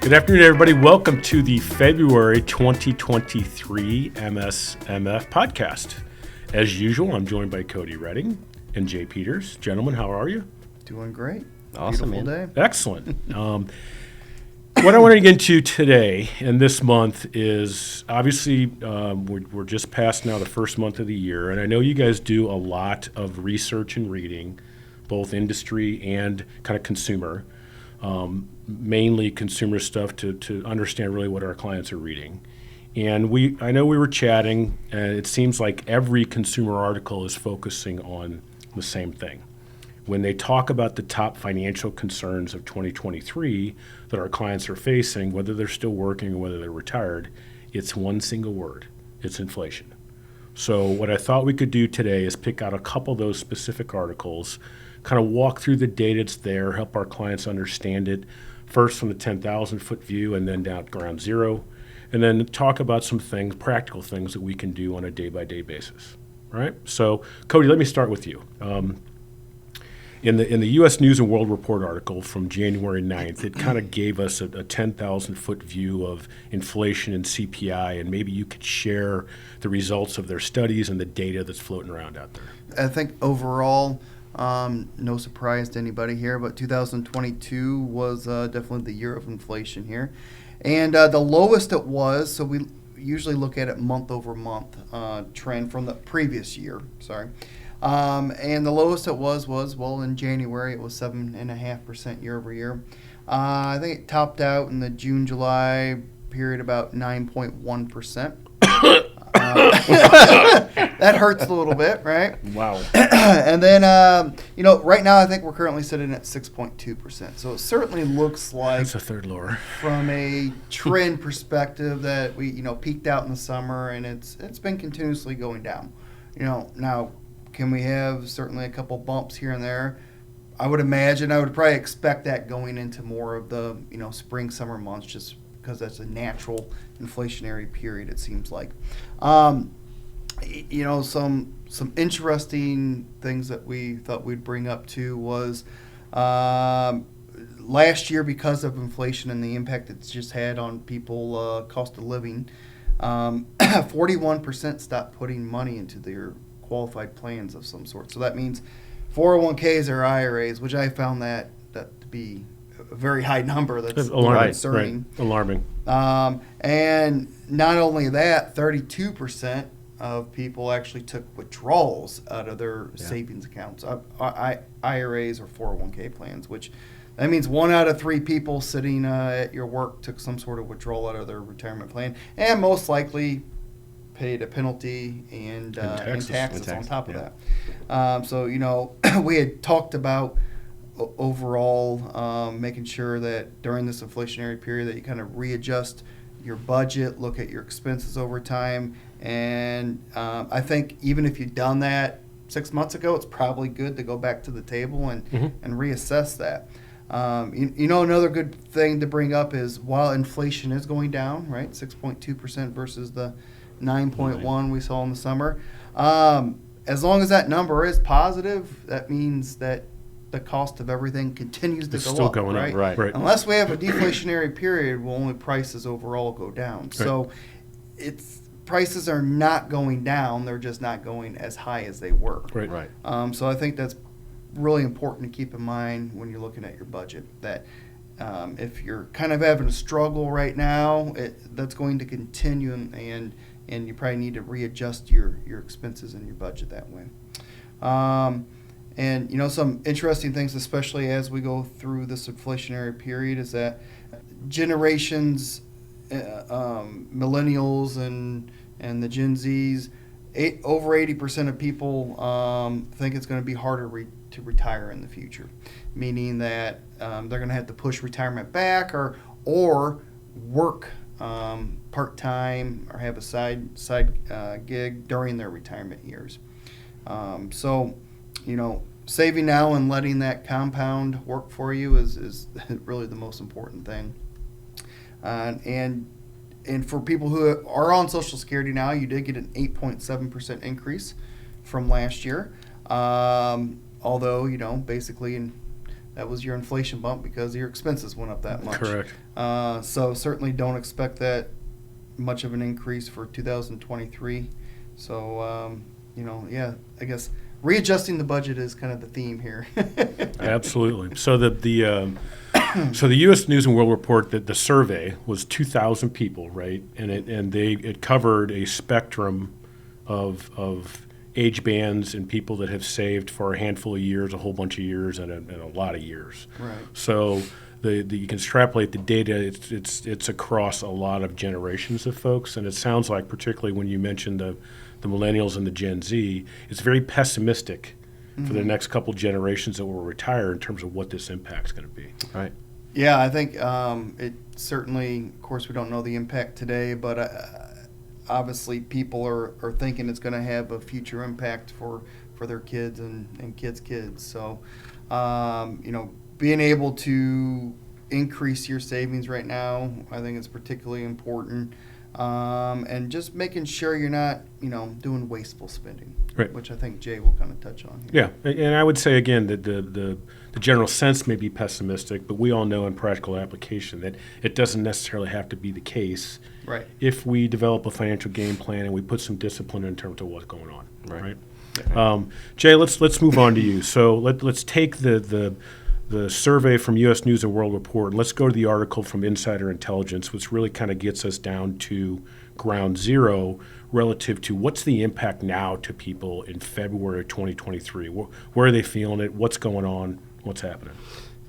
Good afternoon, everybody. Welcome to the February 2023 MSMF podcast. As usual, I'm joined by Cody Redding and Jay Peters. Gentlemen, how are you? Doing great. Awesome, Beautiful man. day. Excellent. What I want to get into today and this month is obviously we're just past now the first month of the year, and I know you guys do a lot of research and reading, both industry and kind of consumer. Mainly consumer stuff to understand really what our clients are reading. And I know we were chatting, and it seems like every consumer article is focusing on the same thing. When they talk about the top financial concerns of 2023 that our clients are facing, whether they're still working or whether they're retired, it's one single word. It's inflation. So what I thought we could do today is pick out a couple of those specific articles, kind of walk through the data that's there, help our clients understand it, first from the 10,000-foot view and then down at ground zero, and then talk about some things, practical things that we can do on a day-by-day basis. All right? So, Cody, let me start with you. In the U.S. News and World Report article from January 9th, it kind of gave us a 10,000-foot view of inflation and CPI, and maybe you could share the results of their studies and the data that's floating around out there. I think overall, no surprise to anybody here, but 2022 was definitely the year of inflation here. And the lowest it was, so we usually look at it month over month trend from the previous year, and the lowest it was in January, it was 7.5% year over year. I think it topped out in the June-July period about 9.1%. That hurts a little bit, right? Wow. And then, right now I think we're currently sitting at 6.2%. So it certainly looks like That's a third lower. From a trend perspective that we, peaked out in the summer and it's been continuously going down. Now, can we have certainly a couple bumps here and there? I would probably expect that going into more of the, spring, summer months just because that's a natural inflationary period, it seems like. Some interesting things that we thought we'd bring up too was last year, because of inflation and the impact it's just had on people, cost of living, 41% stopped putting money into their qualified plans of some sort. So that means 401ks or IRAs, which I found that to be a very high number. That's concerning. Right. Alarming. And not only that, 32% of people actually took withdrawals out of their savings accounts, IRAs or 401k plans, which that means 1 out of 3 people sitting at your work took some sort of withdrawal out of their retirement plan, and most likely paid a penalty and taxes on top of that. So we had talked about overall making sure that during this inflationary period that you kind of readjust your budget, look at your expenses over time, and I think even if you've done that 6 months ago, it's probably good to go back to the table and reassess that. Another good thing to bring up is while inflation is going down, right, 6.2% versus the 9.1 we saw in the summer. As long as that number is positive, that means that the cost of everything continues to go up. It's still going up, right. Unless we have a deflationary period, will only prices overall go down. Right. So prices are not going down; they're just not going as high as they were. Right. So I think that's really important to keep in mind when you're looking at your budget. That if you're kind of having a struggle right now, that's going to continue, and you probably need to readjust your expenses and your budget that way. And some interesting things, especially as we go through this inflationary period, is that generations, millennials and the Gen Zs, over 80% of people think it's going to be harder to retire in the future, meaning that they're going to have to push retirement back or work part-time or have a side gig during their retirement years. So, saving now and letting that compound work for you is really the most important thing. And for people who are on Social Security now, you did get an 8.7% increase from last year. Although, basically that was your inflation bump because your expenses went up that much. Correct. So certainly don't expect that much of an increase for 2023. So, I guess readjusting the budget is kind of the theme here. Absolutely. So so the U.S. News and World Report, that the survey was 2,000 people, right? And it covered a spectrum of age bands and people that have saved for a handful of years, a whole bunch of years, and a lot of years. Right. So you can extrapolate the data. It's across a lot of generations of folks, and it sounds like, particularly when you mentioned the millennials and the Gen Z, it's very pessimistic for the next couple generations that will retire in terms of what this impact's going to be. Right. Yeah, I think it certainly, of course, we don't know the impact today, but obviously people are thinking it's going to have a future impact for their kids and kids' kids. So, being able to increase your savings right now, I think it's particularly important. And just making sure you're not, doing wasteful spending, Right. which I think Jay will kind of touch on here. Yeah, and I would say again that the general sense may be pessimistic, but we all know in practical application that it doesn't necessarily have to be the case. Right. If we develop a financial game plan and we put some discipline in terms of what's going on. Right. Jay, let's move on to you. So let's take the survey from U.S. News and World Report, and let's go to the article from Insider Intelligence, which really kind of gets us down to ground zero relative to what's the impact now to people in February of 2023. Where are they feeling it? What's going on? What's happening?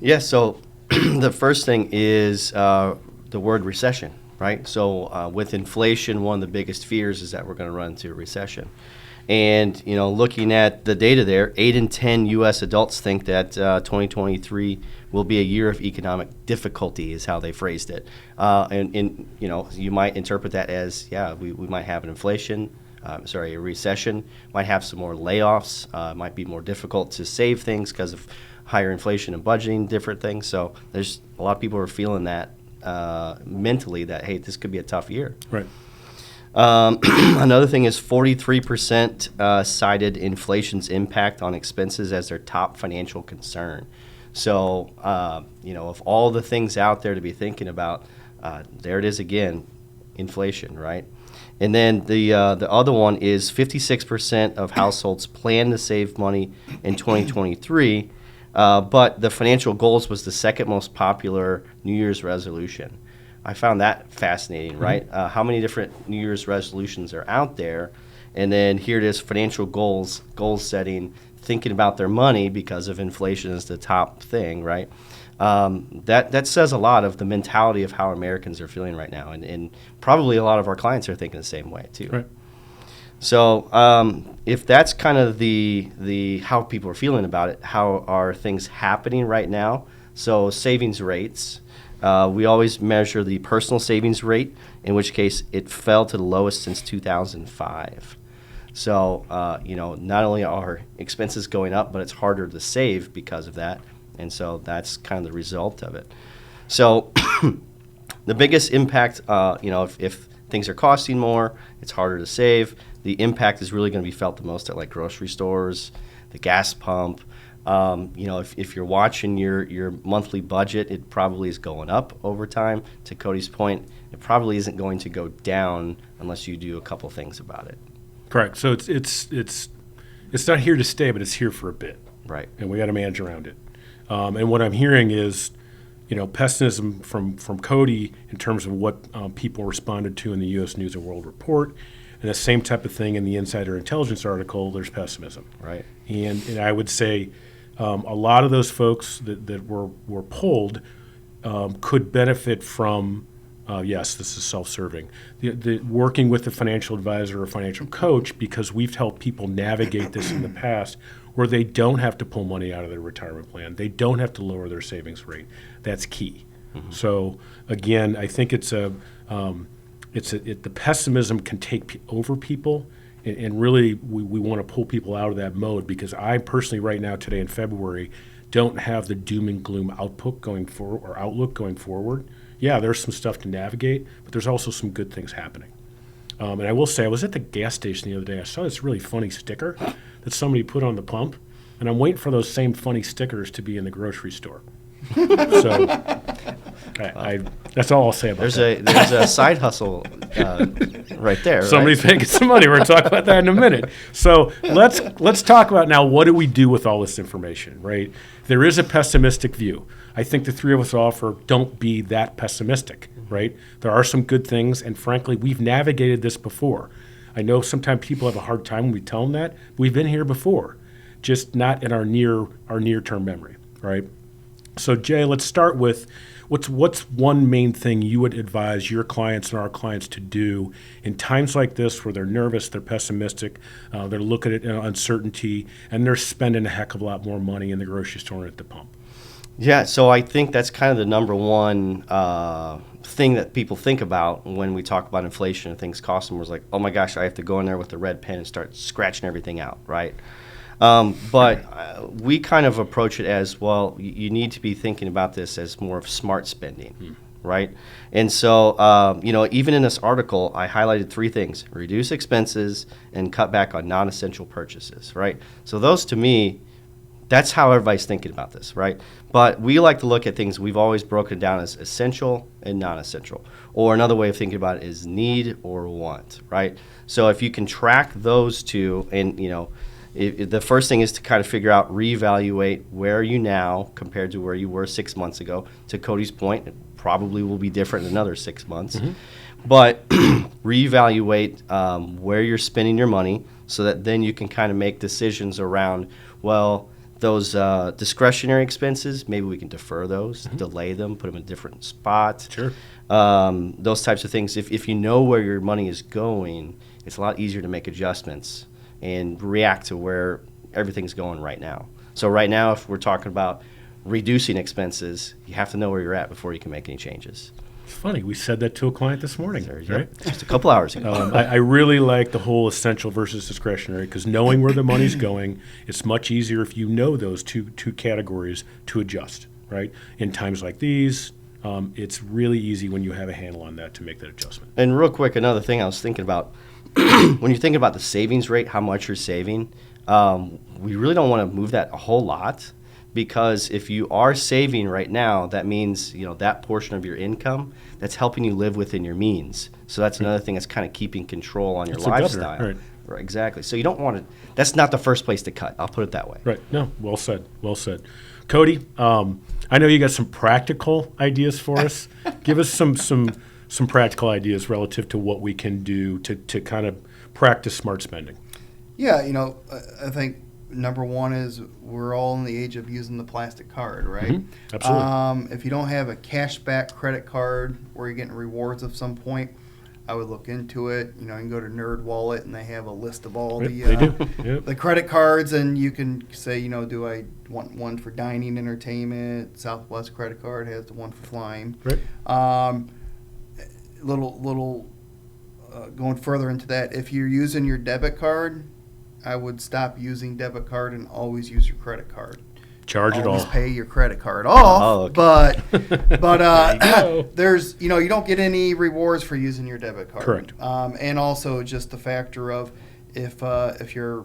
Yeah, so the first thing is the word recession, right? So with inflation, one of the biggest fears is that we're going to run into a recession. And, looking at the data there, 8 in 10 U.S. adults think that 2023 will be a year of economic difficulty is how they phrased it. And you might interpret that as, we might have an a recession, might have some more layoffs, might be more difficult to save things because of higher inflation and budgeting, different things. So there's a lot of people who are feeling that mentally that, hey, this could be a tough year. Right. Another thing is 43% cited inflation's impact on expenses as their top financial concern. So, of all the things out there to be thinking about, there it is again, inflation, right? And then the other one is 56% of households plan to save money in 2023, but the financial goals was the second most popular New Year's resolution. I found that fascinating, right? How many different New Year's resolutions are out there? And then here it is, financial goals setting, thinking about their money because of inflation is the top thing, right? That says a lot of the mentality of how Americans are feeling right now. And probably a lot of our clients are thinking the same way too. Right. So if that's kind of the how people are feeling about it, how are things happening right now? So savings rates. We always measure the personal savings rate, in which case it fell to the lowest since 2005. So, not only are expenses going up, but it's harder to save because of that. And so that's kind of the result of it. So the biggest impact, if things are costing more, it's harder to save. The impact is really going to be felt the most at like grocery stores, the gas pump. If you're watching your monthly budget, it probably is going up over time. To Cody's point, it probably isn't going to go down unless you do a couple things about it. Correct. So it's not here to stay, but it's here for a bit. Right. And we got to manage around it. And what I'm hearing is, pessimism from Cody in terms of what people responded to in the U.S. News and World Report. And the same type of thing in the Insider Intelligence article, there's pessimism. Right. And I would say a lot of those folks that were polled could benefit from, yes, this is self-serving, the working with a financial advisor or financial coach, because we've helped people navigate this in the past where they don't have to pull money out of their retirement plan. They don't have to lower their savings rate. That's key. Mm-hmm. So, again, I think the pessimism can take over people. And really, we want to pull people out of that mode, because I personally, right now, today in February, don't have the doom and gloom outlook going forward. Yeah, there's some stuff to navigate, but there's also some good things happening. And I will say, I was at the gas station the other day. I saw this really funny sticker that somebody put on the pump, and I'm waiting for those same funny stickers to be in the grocery store. So that's all I'll say about that. There's a side hustle right there. Somebody's right? making some money. We're going to talk about that in a minute. So let's talk about now, what do we do with all this information, right? There is a pessimistic view. I think the three of us offer, don't be that pessimistic, right? There are some good things, and frankly, we've navigated this before. I know sometimes people have a hard time when we tell them that. We've been here before, just not in our near-term memory, right? So Jay, let's start with what's one main thing you would advise your clients and our clients to do in times like this where they're nervous, they're pessimistic, they're looking at uncertainty, and they're spending a heck of a lot more money in the grocery store and at the pump? Yeah, so I think that's kind of the number one thing that people think about when we talk about inflation and things costing more. Is like, oh my gosh, I have to go in there with the red pen and start scratching everything out, right? But we kind of approach it as, well, you need to be thinking about this as more of smart spending, right? And so, even in this article, I highlighted three things: reduce expenses and cut back on non-essential purchases, right? So those, to me, that's how everybody's thinking about this, right? But we like to look at things, we've always broken down as essential and non-essential. Or another way of thinking about it is need or want, right? So if you can track those two, and, the first thing is to kind of figure out, reevaluate where are you now compared to where you were 6 months ago. To Cody's point, it probably will be different in another 6 months. Mm-hmm. But reevaluate where you're spending your money so that then you can kind of make decisions around, well, those discretionary expenses, maybe we can defer those, delay them, put them in a different spot. Sure. Those types of things. If you know where your money is going, it's a lot easier to make adjustments and react to where everything's going right now. So right now, if we're talking about reducing expenses, you have to know where you're at before you can make any changes. It's funny. We said that to a client this morning, right? Just a couple hours ago. I really like the whole essential versus discretionary, because knowing where the money's going, it's much easier if you know those two categories to adjust, right? In times like these, it's really easy when you have a handle on that to make that adjustment. And real quick, another thing I was thinking about, when you think about the savings rate, how much you're saving, we really don't want to move that a whole lot. Because if you are saving right now, that means, that portion of your income that's helping you live within your means. So that's another thing that's kind of keeping control on your lifestyle. Governor, Right, exactly. So you don't want to, that's not the first place to cut. I'll put it that way. Right. No, well said. Well said. Cody, I know you got some practical ideas for us. Give us some practical ideas relative to what we can do to kind of practice smart spending. Yeah, I think number one is we're all in the age of using the plastic card, right? Mm-hmm. Absolutely. If you don't have a cashback credit card where you're getting rewards of some point, I would look into it. You can go to Nerd Wallet and they have a list of all the credit cards, and you can say, do I want one for dining, entertainment? Southwest credit card has the one for flying. Right. Going further into that, if you're using your debit card, I would stop using debit card and always use your credit card. Charge it all. Always pay your credit card off, okay. but there's you don't get any rewards for using your debit card. Correct. And also just the factor of if your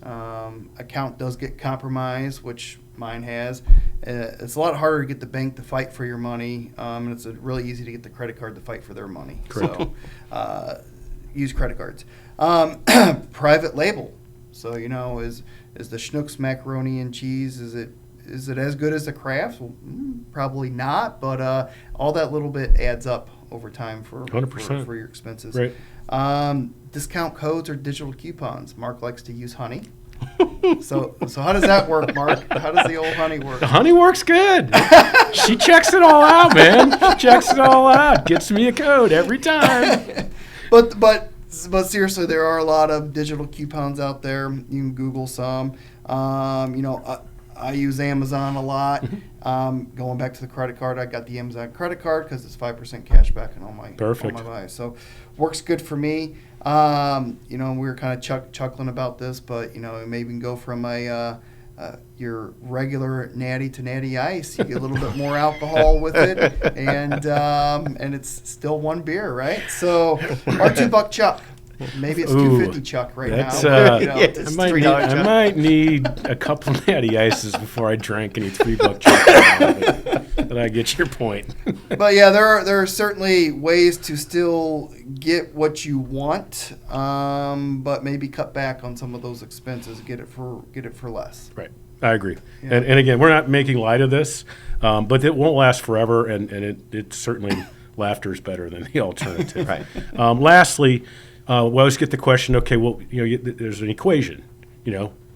account does get compromised, which mine has, it's a lot harder to get the bank to fight for your money, and it's really easy to get the credit card to fight for their money. Correct. So use credit cards. Private label. So is the Schnucks macaroni and cheese, is it as good as the Kraft? Well, probably not, but all that little bit adds up over time for 100%. For your expenses. Right. Discount codes or digital coupons. Mark likes to use Honey. So how does that work, Mark? How does the old Honey work? The Honey works good. She checks it all out, man. She checks it all out. Gets me a code every time. But seriously, there are a lot of digital coupons out there. You can Google some. I use Amazon a lot. Going back to the credit card, I got the Amazon credit card because it's 5% cash back on all my buys. So works good for me. We were kind of chuckling about this, but maybe we can go from your regular natty to natty ice. You get a little bit more alcohol with it, and it's still one beer, right? So our $2 Chuck. Maybe it's Ooh, $2.50, Chuck, right that's, now. You know, yeah, it's- it's I $3 might need a couple of natty ices before I drink any $3 chocolate. But I get your point. But yeah, there are certainly ways to still get what you want, but maybe cut back on some of those expenses. Get it for less. Right. I agree. Yeah. And again, we're not making light of this, but it won't last forever, and it certainly laughter is better than the alternative. Right. Lastly, we always get the question, okay, well, there's an equation,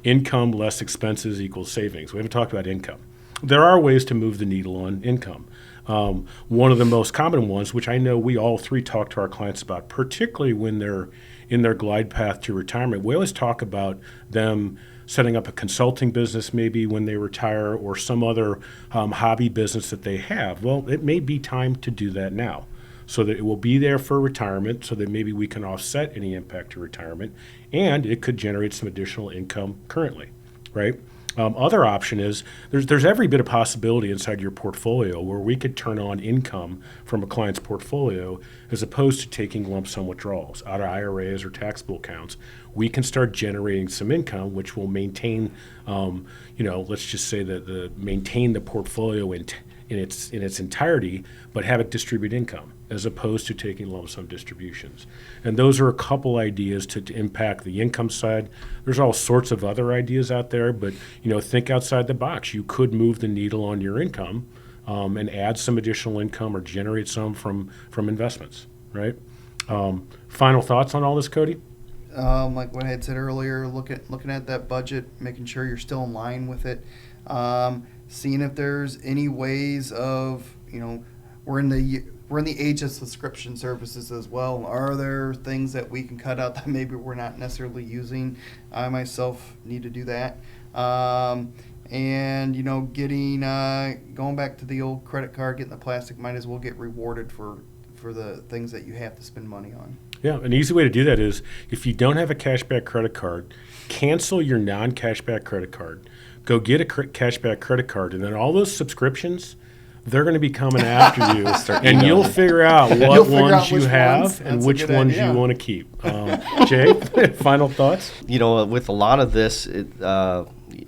income less expenses equals savings. We haven't talked about income. There are ways to move the needle on income. One of the most common ones, which I know we all three talk to our clients about, particularly when they're in their glide path to retirement, we always talk about them setting up a consulting business maybe when they retire, or some other hobby business that they have. Well, it may be time to do that now, so that it will be there for retirement, so that maybe we can offset any impact to retirement, and it could generate some additional income currently, right? Other option is there's every bit of possibility inside your portfolio where we could turn on income from a client's portfolio, as opposed to taking lump sum withdrawals out of IRAs or taxable accounts. We can start generating some income, which will maintain, let's just say that maintain the portfolio in its entirety, but have it distribute income, as opposed to taking lump sum distributions. And those are a couple ideas to impact the income side. There's all sorts of other ideas out there, but think outside the box. You could move the needle on your income and add some additional income, or generate some from investments, right? Final thoughts on all this, Cody? Like what I had said earlier, looking at that budget, making sure you're still in line with it, seeing if there's any ways of, we're in the age of subscription services as well. Are there things that we can cut out that maybe we're not necessarily using? I myself need to do that. And getting going back to the old credit card, getting the plastic, might as well get rewarded for the things that you have to spend money on. Yeah, an easy way to do that is, if you don't have a cashback credit card, cancel your non-cashback credit card. Go get a cashback credit card, and then all those subscriptions, they're going to be coming after you, and you'll figure out what ones you have and which ones you want to keep. Jay, final thoughts? With a lot of this,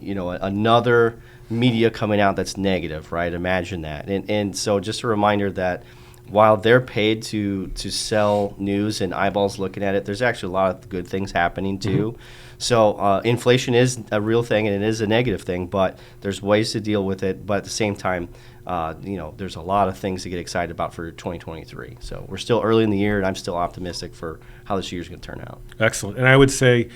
another media coming out that's negative, right? Imagine that. And so just a reminder that while they're paid to sell news and eyeballs looking at it, there's actually a lot of good things happening too. Mm-hmm. So inflation is a real thing, and it is a negative thing, but there's ways to deal with it. But at the same time, there's a lot of things to get excited about for 2023. So we're still early in the year, and I'm still optimistic for how this year's going to turn out. Excellent. And I would say,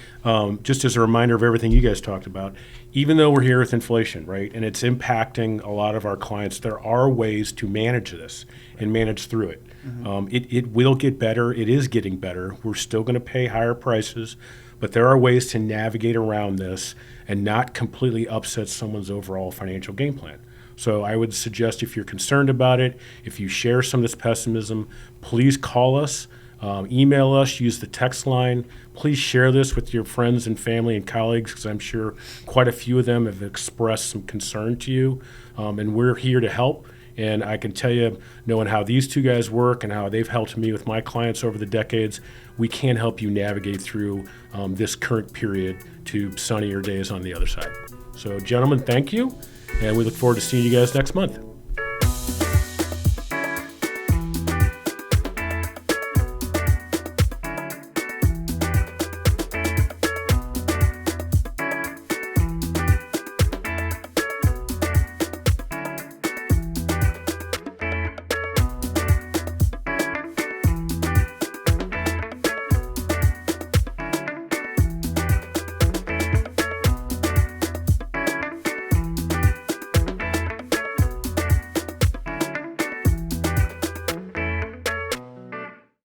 just as a reminder of everything you guys talked about, even though we're here with inflation, right, and it's impacting a lot of our clients, there are ways to manage this and manage through it. Mm-hmm. It will get better. It is getting better. We're still going to pay higher prices, but there are ways to navigate around this and not completely upset someone's overall financial game plan. So I would suggest, if you're concerned about it, if you share some of this pessimism, please call us, email us, use the text line. Please share this with your friends and family and colleagues, because I'm sure quite a few of them have expressed some concern to you, and we're here to help. And I can tell you, knowing how these two guys work and how they've helped me with my clients over the decades, we can help you navigate through this current period to sunnier days on the other side. So, gentlemen, thank you, and we look forward to seeing you guys next month.